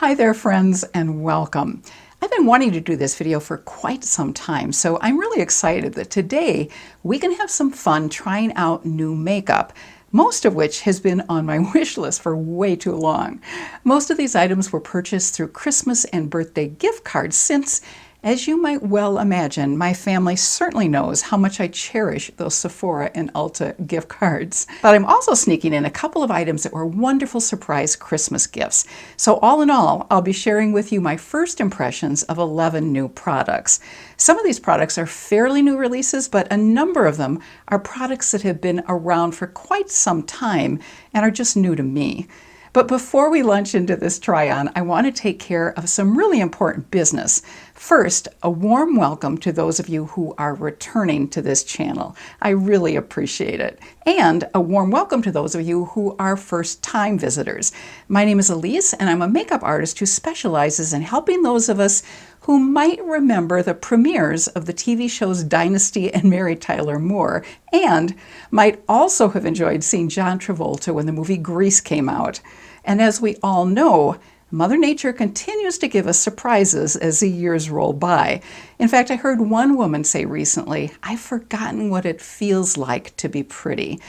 Hi there, friends, and welcome. I've been wanting to do this video for quite some time, so I'm really excited that today we can have some fun trying out new makeup, most of which has been on my wish list for way too long. Most of these items were purchased through Christmas and birthday gift cards since, as you might well imagine, my family certainly knows how much I cherish those Sephora and Ulta gift cards. But I'm also sneaking in a couple of items that were wonderful surprise Christmas gifts. So all in all, I'll be sharing with you my first impressions of 11 new products. Some of these products are fairly new releases, but a number of them are products that have been around for quite some time and are just new to me. But before we launch into this try-on, I want to take care of some really important business. First, a warm welcome to those of you who are returning to this channel. I really appreciate it. And a warm welcome to those of you who are first-time visitors. My name is Elise, and I'm a makeup artist who specializes in helping those of us who might remember the premieres of the TV shows Dynasty and Mary Tyler Moore, and might also have enjoyed seeing John Travolta when the movie Grease came out. And as we all know, Mother Nature continues to give us surprises as the years roll by. In fact, I heard one woman say recently, "I've forgotten what it feels like to be pretty."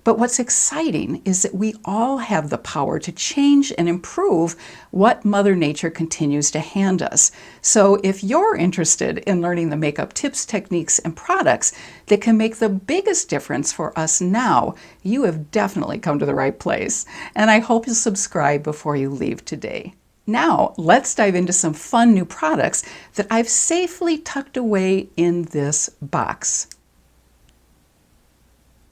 But what's exciting is that we all have the power to change and improve what Mother Nature continues to hand us. So if you're interested in learning the makeup tips, techniques, and products that can make the biggest difference for us now, you have definitely come to the right place. And I hope you'll subscribe before you leave today. Now, let's dive into some fun new products that I've safely tucked away in this box.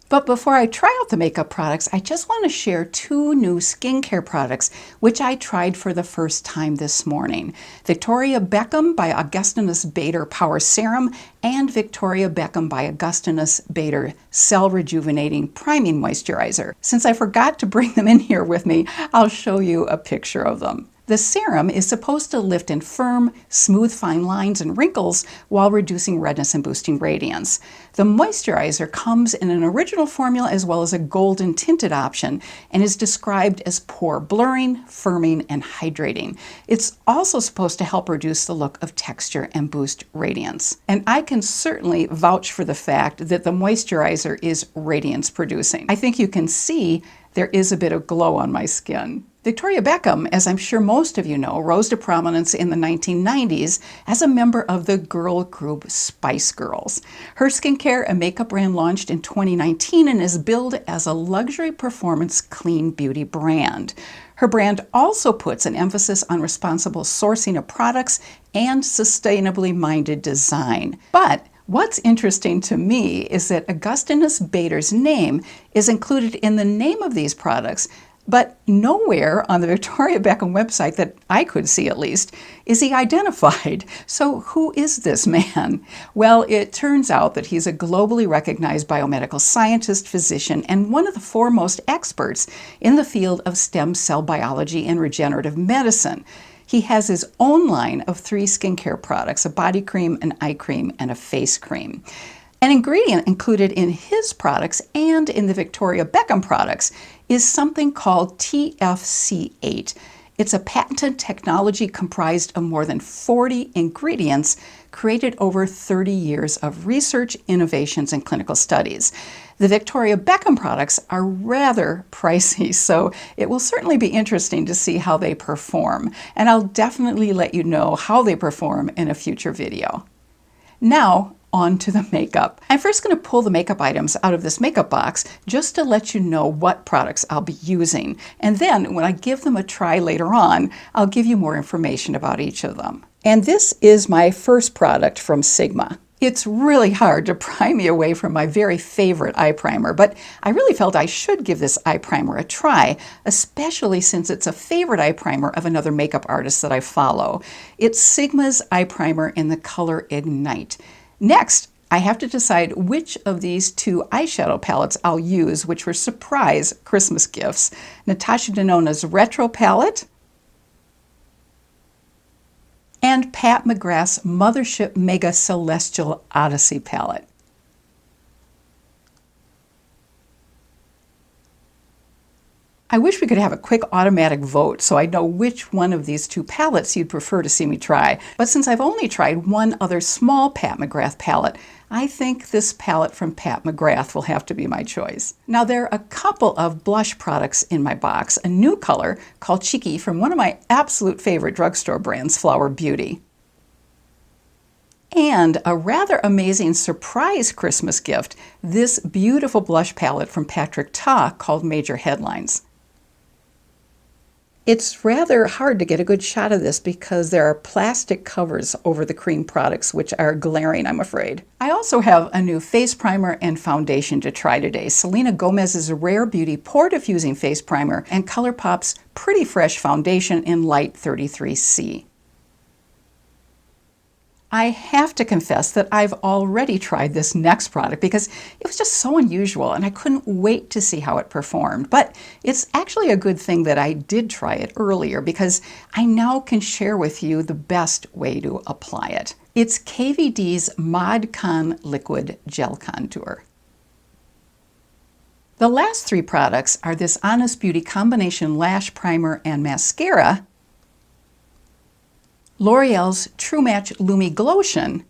But before I try out the makeup products, I just want to share two new skincare products which I tried for the first time this morning. Victoria Beckham by Augustinus Bader Power Serum and Victoria Beckham by Augustinus Bader Cell Rejuvenating Priming Moisturizer. Since I forgot to bring them in here with me, I'll show you a picture of them. The serum is supposed to lift and firm, smooth fine lines and wrinkles while reducing redness and boosting radiance. The moisturizer comes in an original formula as well as a golden tinted option and is described as pore blurring, firming, and hydrating. It's also supposed to help reduce the look of texture and boost radiance. And I can certainly vouch for the fact that the moisturizer is radiance producing. I think you can see there is a bit of glow on my skin. Victoria Beckham, as I'm sure most of you know, rose to prominence in the 1990s as a member of the girl group Spice Girls. Her skincare and makeup brand launched in 2019 and is billed as a luxury performance clean beauty brand. Her brand also puts an emphasis on responsible sourcing of products and sustainably minded design. But what's interesting to me is that Augustinus Bader's name is included in the name of these products, but nowhere on the Victoria Beckham website, that I could see at least, is he identified. So who is this man? Well, it turns out that he's a globally recognized biomedical scientist, physician, and one of the foremost experts in the field of stem cell biology and regenerative medicine. He has his own line of 3 skincare products, a body cream, an eye cream, and a face cream. An ingredient included in his products and in the Victoria Beckham products is something called TFC8. It's a patented technology comprised of more than 40 ingredients created over 30 years of research, innovations, and clinical studies. The Victoria Beckham products are rather pricey, so it will certainly be interesting to see how they perform. And I'll definitely let you know how they perform in a future video. Now, on to the makeup. I'm first going to pull the makeup items out of this makeup box just to let you know what products I'll be using. And then when I give them a try later on, I'll give you more information about each of them. And this is my first product from Sigma. It's really hard to pry me away from my very favorite eye primer, but I really felt I should give this eye primer a try, especially since it's a favorite eye primer of another makeup artist that I follow. It's Sigma's eye primer in the color Ignite. Next, I have to decide which of these 2 eyeshadow palettes I'll use, which were surprise Christmas gifts. Natasha Denona's Retro Palette and Pat McGrath's Mothership Mega Celestial Odyssey Palette. I wish we could have a quick automatic vote so I'd know which one of these two palettes you'd prefer to see me try. But since I've only tried one other small Pat McGrath palette, I think this palette from Pat McGrath will have to be my choice. Now there are a couple of blush products in my box, a new color called Cheeky from one of my absolute favorite drugstore brands, flowerbeauty. And a rather amazing surprise Christmas gift, this beautiful blush palette from patrickta called Major Headlines. It's rather hard to get a good shot of this because there are plastic covers over the cream products, which are glaring, I'm afraid. I also have a new face primer and foundation to try today. Selena Gomez's Rare Beauty Pore Diffusing Face Primer and ColourPop's Pretty Fresh Foundation in Light 33C. I have to confess that I've already tried this next product because it was just so unusual and I couldn't wait to see how it performed. But it's actually a good thing that I did try it earlier because I now can share with you the best way to apply it. It's KVD's Mod Con Liquid Gel Contour. The last three products are this Honest Beauty Combination Lash Primer and Mascara, L'Oreal's True Match Lumi Glotion,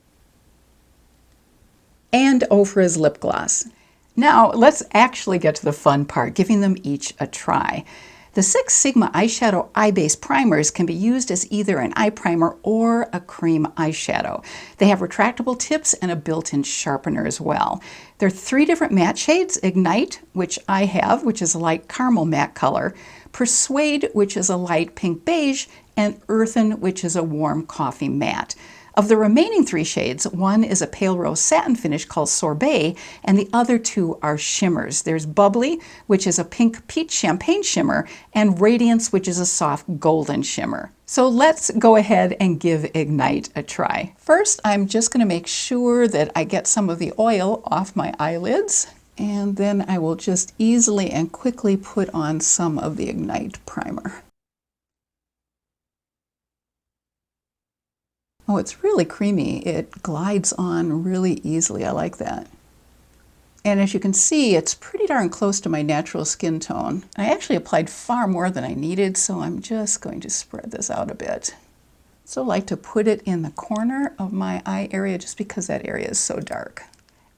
and Ofra's Lip Gloss. Now let's actually get to the fun part, giving them each a try. The Six Sigma Eyeshadow Eye Base Primers can be used as either an eye primer or a cream eyeshadow. They have retractable tips and a built-in sharpener as well. There are three different matte shades: Ignite, which I have, which is a light caramel matte color, Persuade, which is a light pink beige, and Earthen, which is a warm coffee matte. Of the remaining three shades, one is a pale rose satin finish called Sorbet, and the other two are shimmers. There's Bubbly, which is a pink peach champagne shimmer, and Radiance, which is a soft golden shimmer. So let's go ahead and give Ignite a try. First, I'm just going to make sure that I get some of the oil off my eyelids, and then I will just easily and quickly put on some of the Ignite primer. Oh, it's really creamy. It glides on really easily. I like that. And as you can see, it's pretty darn close to my natural skin tone. I actually applied far more than I needed, so I'm just going to spread this out a bit. So I like to put it in the corner of my eye area just because that area is so dark.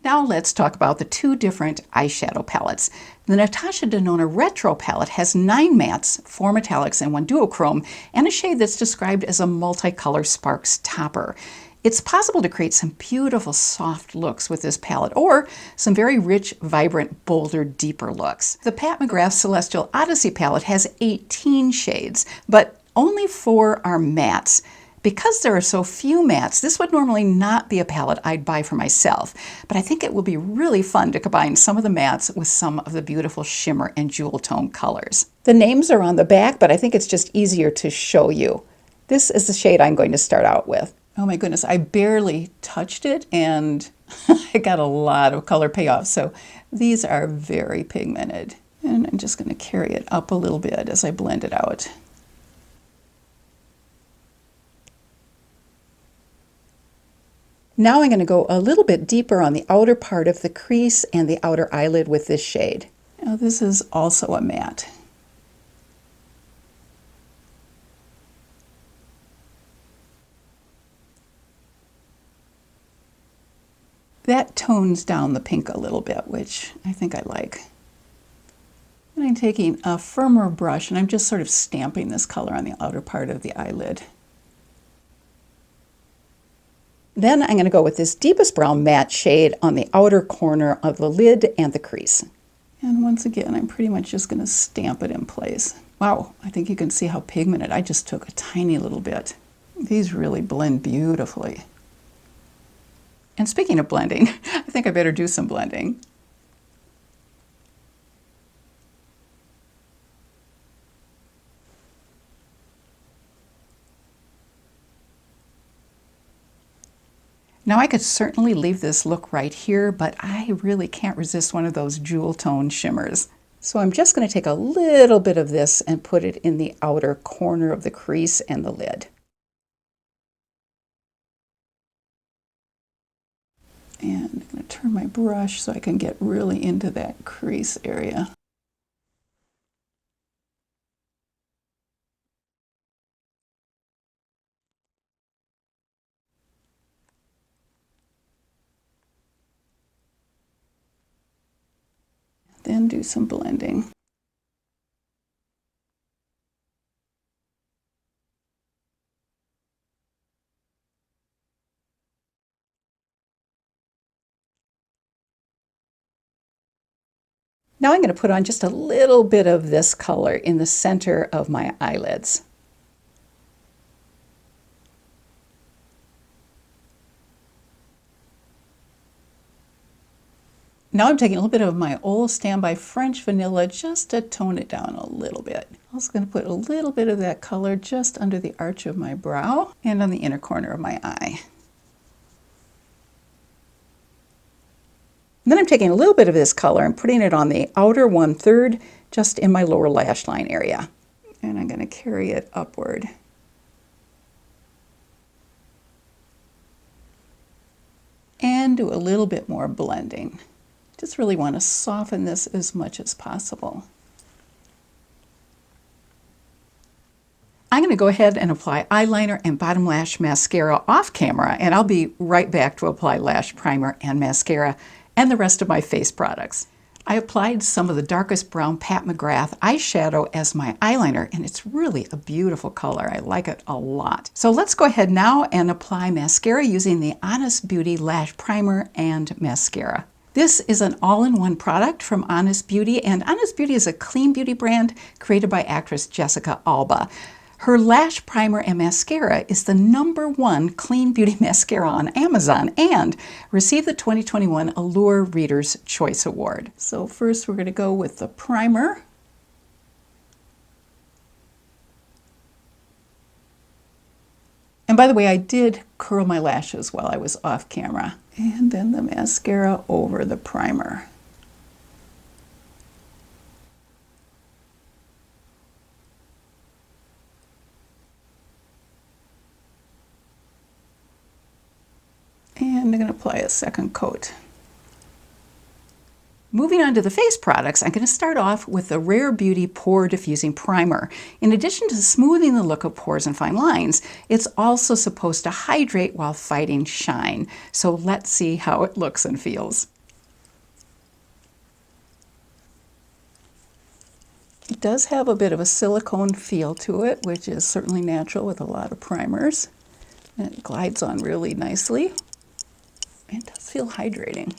Now let's talk about the two different eyeshadow palettes. The Natasha Denona Retro palette has 9 mattes, 4 metallics, and 1 duochrome, and a shade that's described as a multicolor sparks topper. It's possible to create some beautiful soft looks with this palette, or some very rich, vibrant, bolder, deeper looks. The Pat McGrath Celestial Odyssey palette has 18 shades, but only 4 are mattes. Because there are so few mattes, this would normally not be a palette I'd buy for myself, but I think it will be really fun to combine some of the mattes with some of the beautiful shimmer and jewel tone colors. The names are on the back, but I think it's just easier to show you. This is the shade I'm going to start out with. Oh my goodness, I barely touched it and I got a lot of color payoff, so these are very pigmented. And I'm just going to carry it up a little bit as I blend it out. Now I'm going to go a little bit deeper on the outer part of the crease and the outer eyelid with this shade. Now this is also a matte. That tones down the pink a little bit, which I think I like. And I'm taking a firmer brush and I'm just sort of stamping this color on the outer part of the eyelid. Then I'm going to go with this deepest brown matte shade on the outer corner of the lid and the crease. And once again, I'm pretty much just going to stamp it in place. Wow, I think you can see how pigmented. I just took a tiny little bit. These really blend beautifully. And speaking of blending, I think I better do some blending. Now I could certainly leave this look right here, but I really can't resist one of those jewel tone shimmers. So I'm just going to take a little bit of this and put it in the outer corner of the crease and the lid. And I'm going to turn my brush so I can get really into that crease area. and do some blending. Now I'm going to put on just a little bit of this color in the center of my eyelids. Now I'm taking a little bit of my old Standby French Vanilla just to tone it down a little bit. I'm also going to put a little bit of that color just under the arch of my brow and on the inner corner of my eye. And then I'm taking a little bit of this color and putting it on the outer 1/3 just in my lower lash line area. And I'm going to carry it upward. And do a little bit more blending. Just really want to soften this as much as possible. I'm going to go ahead and apply eyeliner and bottom lash mascara off camera, and I'll be right back to apply lash primer and mascara and the rest of my face products. I applied some of the darkest brown Pat McGrath eyeshadow as my eyeliner, and it's really a beautiful color. I like it a lot. So let's go ahead now and apply mascara using the Honest Beauty Lash Primer and Mascara. This is an all-in-one product from Honest Beauty, and Honest Beauty is a clean beauty brand created by actress Jessica Alba. Her lash primer and mascara is the #1 clean beauty mascara on Amazon and received the 2021 Allure Reader's Choice Award. So first we're going to go with the primer. And by the way, I did curl my lashes while I was off camera. And then the mascara over the primer. And I'm going to apply a second coat. Moving on to the face products, I'm going to start off with the Rare Beauty Pore Diffusing Primer. In addition to smoothing the look of pores and fine lines, it's also supposed to hydrate while fighting shine. So let's see how it looks and feels. It does have a bit of a silicone feel to it, which is certainly natural with a lot of primers. And it glides on really nicely. It does feel hydrating.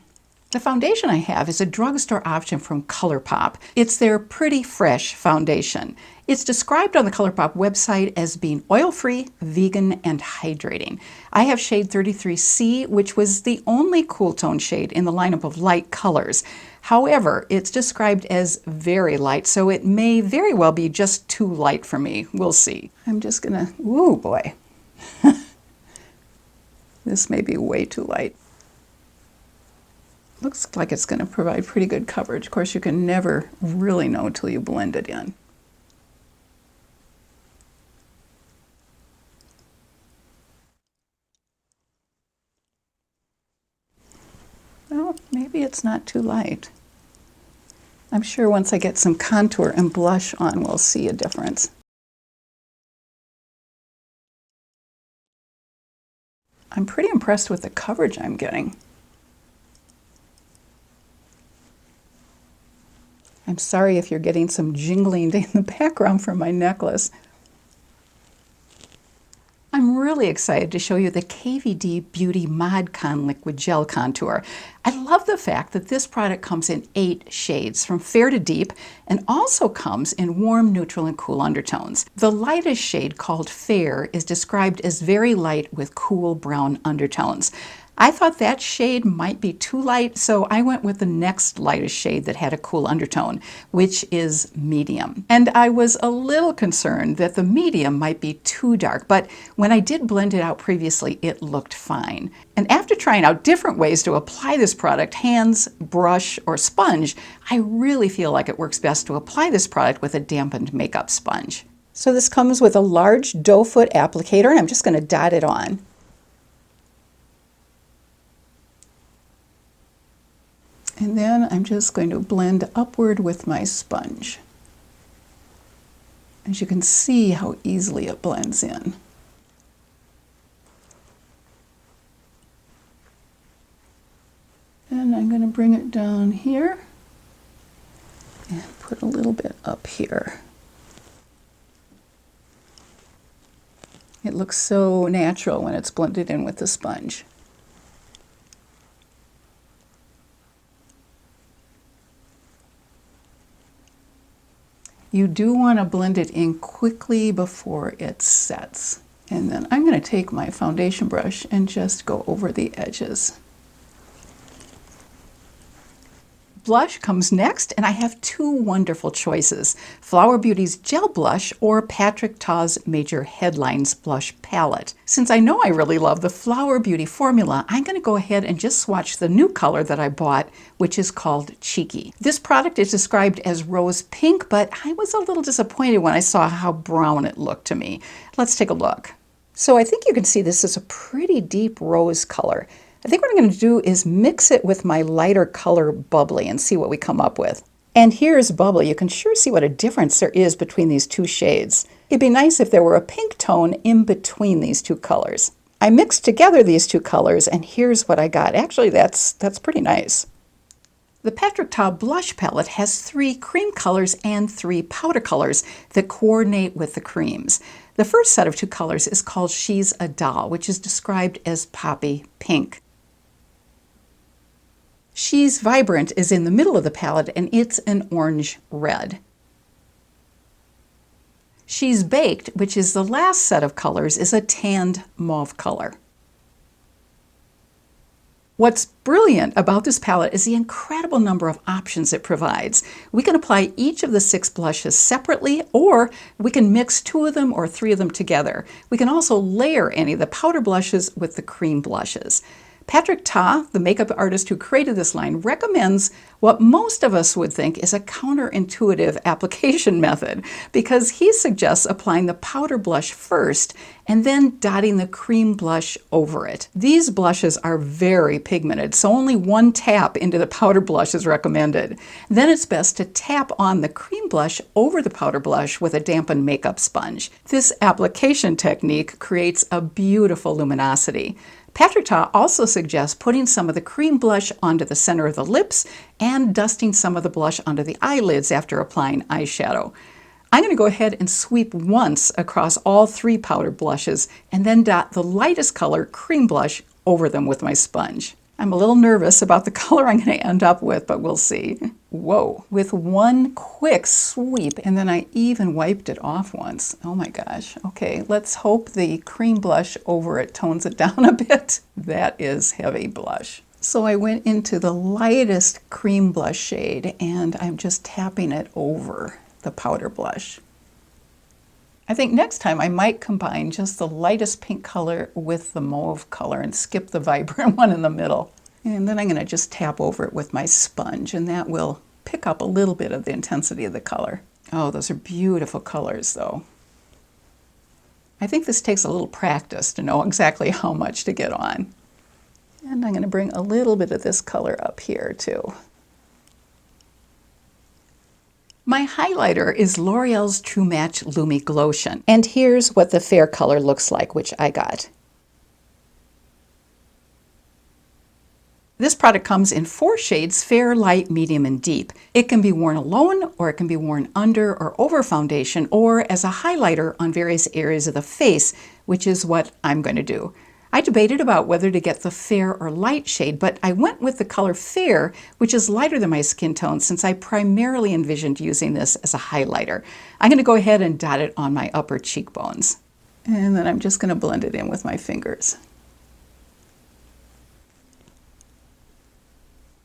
The foundation I have is a drugstore option from ColourPop. It's their Pretty Fresh foundation. It's described on the ColourPop website as being oil-free, vegan, and hydrating. I have shade 33C, which was the only cool tone shade in the lineup of light colors. However, it's described as very light, so it may very well be just too light for me. We'll see. I'm just gonna, ooh boy. This may be way too light. Looks like it's going to provide pretty good coverage. Of course, you can never really know until you blend it in. Well, maybe it's not too light. I'm sure once I get some contour and blush on, we'll see a difference. I'm pretty impressed with the coverage I'm getting. I'm sorry if you're getting some jingling in the background from my necklace. I'm really excited to show you the KVD Beauty Mod Con Liquid Gel Contour. I love the fact that this product comes in 8 shades, from fair to deep, and also comes in warm, neutral, and cool undertones. The lightest shade, called Fair, is described as very light with cool brown undertones. I thought that shade might be too light, so I went with the next lightest shade that had a cool undertone, which is Medium. And I was a little concerned that the Medium might be too dark, but when I did blend it out previously, it looked fine. And after trying out different ways to apply this product, hands, brush, or sponge, I really feel like it works best to apply this product with a dampened makeup sponge. So this comes with a large doe foot applicator, and I'm just going to dot it on. And then I'm just going to blend upward with my sponge. As you can see how easily it blends in. And I'm going to bring it down here And put a little bit up here. It looks so natural when it's blended in with the sponge. You do want to blend it in quickly before it sets. And then I'm going to take my foundation brush and just go over the edges. Blush comes next, and I have two wonderful choices: Flower Beauty's Gel Blush or patrickta's Major Headlines Blush Palette. Since I know I really love the Flower Beauty formula, I'm going to go ahead and just swatch the new color that I bought, which is called Cheeky. This product is described as rose pink, but I was a little disappointed when I saw how brown it looked to me. Let's take a look. So I think you can see this is a pretty deep rose color. I think what I'm going to do is mix it with my lighter color Bubbly and see what we come up with. And here's Bubbly. You can sure see what a difference there is between these two shades. It'd be nice if there were a pink tone in between these two colors. I mixed together these two colors, and here's what I got. Actually, that's pretty nice. The patrickta blush palette has 3 cream colors and 3 powder colors that coordinate with the creams. The first set of 2 colors is called She's a Doll, which is described as poppy pink. She's Vibrant is in the middle of the palette, and it's an orange red. She's Baked, which is the last set of colors, is a tanned mauve color. What's brilliant about this palette is the incredible number of options it provides. We can apply each of the 6 blushes separately, or we can mix 2 of them or 3 of them together. We can also layer any of the powder blushes with the cream blushes. Patrickta, the makeup artist who created this line, recommends what most of us would think is a counterintuitive application method, because he suggests applying the powder blush first and then dotting the cream blush over it. These blushes are very pigmented, so only 1 tap into the powder blush is recommended. Then it's best to tap on the cream blush over the powder blush with a dampened makeup sponge. This application technique creates a beautiful luminosity. Patrickta also suggests putting some of the cream blush onto the center of the lips and dusting some of the blush onto the eyelids after applying eyeshadow. I'm going to go ahead and sweep once across all 3 powder blushes and then dot the lightest color cream blush over them with my sponge. I'm a little nervous about the color I'm going to end up with, but we'll see. Whoa, with one quick sweep, and then I even wiped it off once. Oh my gosh. Okay, let's hope the cream blush over it tones it down a bit. That is heavy blush. So I went into the lightest cream blush shade, and I'm just tapping it over the powder blush. I think next time I might combine just the lightest pink color with the mauve color and skip the vibrant one in the middle. And then I'm going to just tap over it with my sponge, and that will pick up a little bit of the intensity of the color. Oh, those are beautiful colors though. I think this takes a little practice to know exactly how much to get on. And I'm going to bring a little bit of this color up here too. My highlighter is L'Oreal's True Match Lumi Glotion, and here's what the fair color looks like, which I got. This product comes in 4 shades: fair, light, medium, and deep. It can be worn alone, or it can be worn under or over foundation, or as a highlighter on various areas of the face, which is what I'm going to do. I debated about whether to get the fair or light shade, but I went with the color fair, which is lighter than my skin tone, since I primarily envisioned using this as a highlighter. I'm going to go ahead and dot it on my upper cheekbones. And then I'm just going to blend it in with my fingers.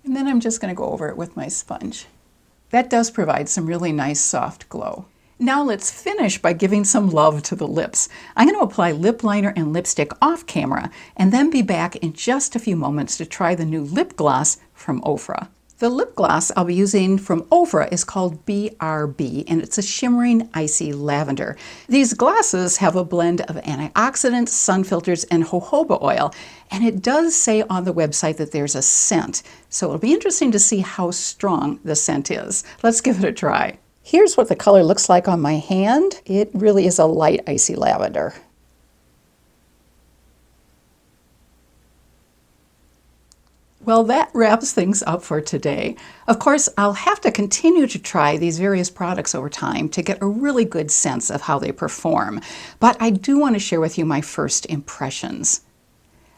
And then I'm just going to go over it with my sponge. That does provide some really nice soft glow. Now let's finish by giving some love to the lips. I'm going to apply lip liner and lipstick off camera, and then be back in just a few moments to try the new lip gloss from Ofra. The lip gloss I'll be using from Ofra is called BRB, and it's a shimmering icy lavender. These glosses have a blend of antioxidants, sun filters, and jojoba oil, and it does say on the website that there's a scent, so it'll be interesting to see how strong the scent is. Let's give it a try. Here's what the color looks like on my hand. It really is a light icy lavender. Well, that wraps things up for today. Of course, I'll have to continue to try these various products over time to get a really good sense of how they perform, but I do want to share with you my first impressions.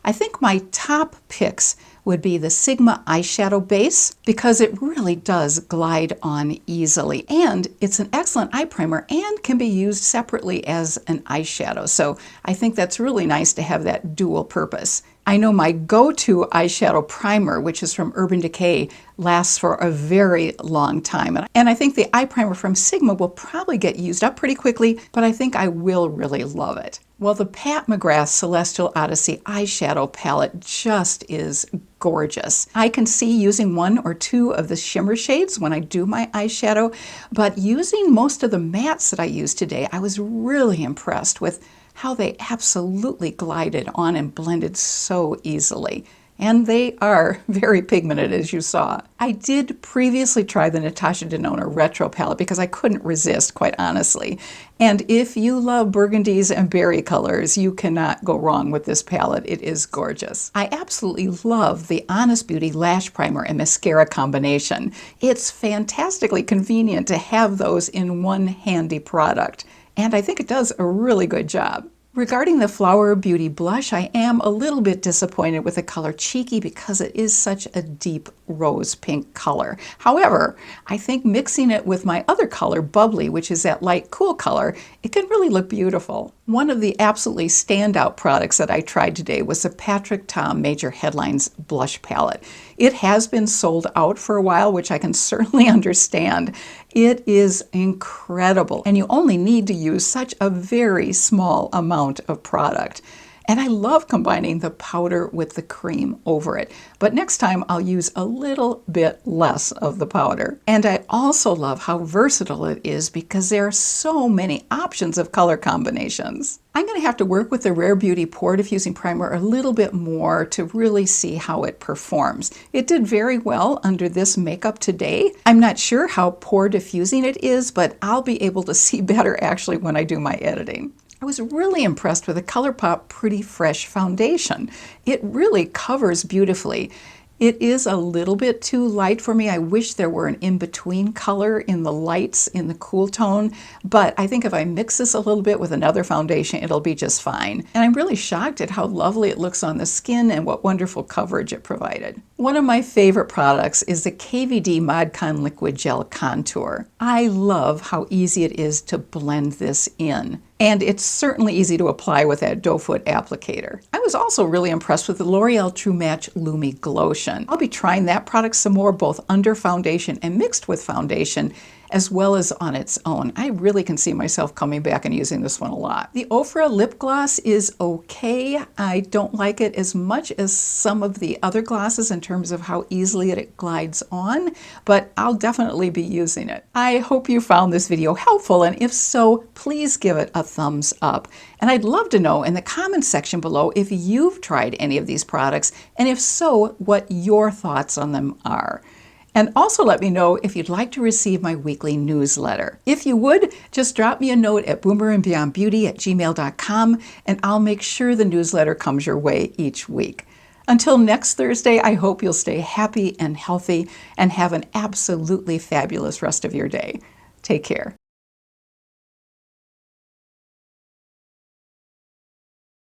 I think my top picks would be the Sigma eyeshadow base because it really does glide on easily, and it's an excellent eye primer and can be used separately as an eyeshadow, so I think that's really nice to have that dual purpose. I know my go-to eyeshadow primer, which is from Urban Decay, lasts for a very long time. And I think the eye primer from Sigma will probably get used up pretty quickly, but I think I will really love it. Well, the patmcgrath Celestial Odyssey eyeshadow palette just is gorgeous. I can see using one or two of the shimmer shades when I do my eyeshadow, but using most of the mattes that I used today, I was really impressed with how they absolutely glided on and blended so easily. And they are very pigmented, as you saw. I did previously try the Natasha Denona Retro palette because I couldn't resist, quite honestly. And if you love burgundies and berry colors, you cannot go wrong with this palette. It is gorgeous. I absolutely love the Honest Beauty Lash Primer and Mascara combination. It's fantastically convenient to have those in one handy product. And I think it does a really good job. Regarding the flowerbeauty blush, I am a little bit disappointed with the color Cheeky because it is such a deep rose pink color. However, I think mixing it with my other color, Bubbly, which is that light cool color, it can really look beautiful. One of the absolutely standout products that I tried today was the patrickta Major Headlines Blush Palette. It has been sold out for a while, which I can certainly understand. It is incredible, and you only need to use such a very small amount of product. And I love combining the powder with the cream over it. But next time I'll use a little bit less of the powder. And I also love how versatile it is because there are so many options of color combinations. I'm going to have to work with the Rare Beauty Pore Diffusing Primer a little bit more to really see how it performs. It did very well under this makeup today. I'm not sure how pore diffusing it is, but I'll be able to see better actually when I do my editing. I was really impressed with the ColourPop Pretty Fresh foundation. It really covers beautifully. It is a little bit too light for me. I wish there were an in-between color in the lights, in the cool tone, but I think if I mix this a little bit with another foundation, it'll be just fine. And I'm really shocked at how lovely it looks on the skin and what wonderful coverage it provided. One of my favorite products is the KVD ModCon Liquid Gel Contour. I love how easy it is to blend this in. And it's certainly easy to apply with that doe foot applicator. I was also really impressed with the L'Oreal True Match Lumi Glotion. I'll be trying that product some more, both under foundation and mixed with foundation, as well as on its own. I really can see myself coming back and using this one a lot. The Ofra lip gloss is okay. I don't like it as much as some of the other glosses in terms of how easily it glides on, but I'll definitely be using it. I hope you found this video helpful, and if so, please give it a thumbs up. And I'd love to know in the comments section below if you've tried any of these products, and if so, what your thoughts on them are. And also let me know if you'd like to receive my weekly newsletter. If you would, just drop me a note at boomerandbeyondbeauty@gmail.com and I'll make sure the newsletter comes your way each week. Until next Thursday, I hope you'll stay happy and healthy and have an absolutely fabulous rest of your day. Take care.